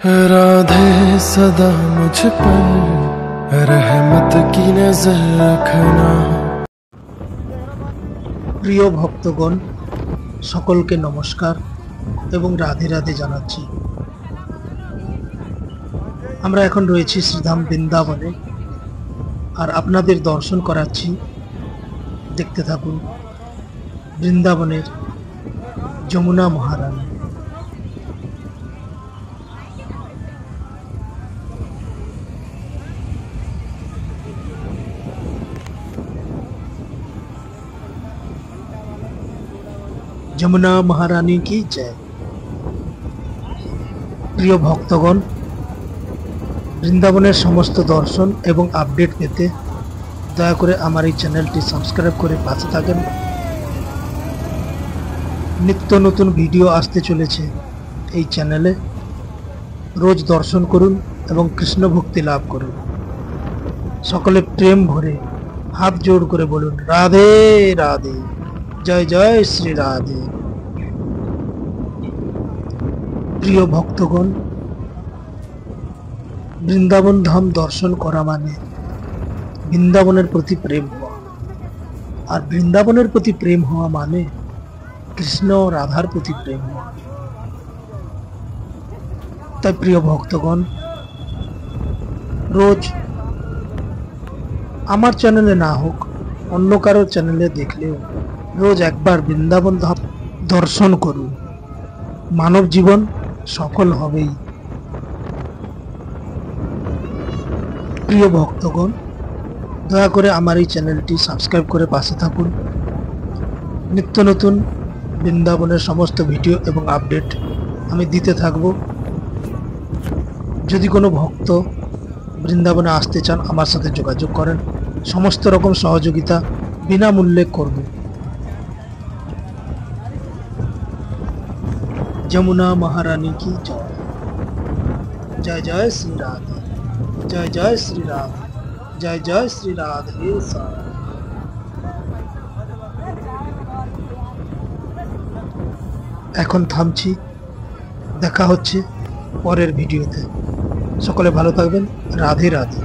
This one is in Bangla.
राधे सदा मुझ पर रहमत की नजर रखना। প্রিয় ভক্তগণ, সকলকে নমস্কার এবং রাধে রাধে জানাচ্ছি। আমরা এখন রয়েছি শ্রীধাম বৃন্দাবনে, আর আপনাদের দর্শন করাচ্ছি। দেখতে থাকুন বৃন্দাবনের যমুনা মহারানী। যমুনা মহারানী কি জয়। প্রিয় ভক্তগণ, বৃন্দাবনের সমস্ত দর্শন এবং আপডেট পেতে দয়া করে আমার এই চ্যানেলটি সাবস্ক্রাইব করে পাশে থাকেন। নিত্য নতুন ভিডিও আসতে চলেছে এই চ্যানেলে। রোজ দর্শন করুন এবং কৃষ্ণ ভক্তি লাভ করুন। সকলে প্রেম ভরে হাত জোড় করে বলুন রাধে রাধে, জয় জয় শ্রী রাধে। প্রিয় ভক্তগণ, বৃন্দাবন ধাম দর্শন করা মানে বৃন্দাবনের প্রতি প্রেম হওয়া, আর বৃন্দাবনের প্রতি প্রেম হওয়া মানে কৃষ্ণ ও রাধার প্রতি প্রেম হওয়া। তাই প্রিয় ভক্তগণ, রোজ আমার চ্যানেলে না হোক অন্য কারো চ্যানেলে দেখলেও রোজ একবার বৃন্দাবন ধাম দর্শন করুন। মানব জীবন সফল হবেই। প্রিয় ভক্তগণ, দয়া করে আমার এই চ্যানেলটি সাবস্ক্রাইব করে পাশে থাকুন। নিত্য নতুন বৃন্দাবনের সমস্ত ভিডিও এবং আপডেট আমি দিতে থাকব। যদি কোনো ভক্ত বৃন্দাবনে আসতে চান আমার সাথে যোগাযোগ করেন, সমস্ত রকম সহযোগিতা বিনামূল্যে করব। যমুনা মহারানী কি জয়। জয় জয় শ্রী রাধে, জয় জয় শ্রী রাধে, জয় জয় শ্রী রাধে। এখন থামছি, দেখা হচ্ছে পরের ভিডিওতে। সকলে ভালো থাকবেন। রাধে রাধে।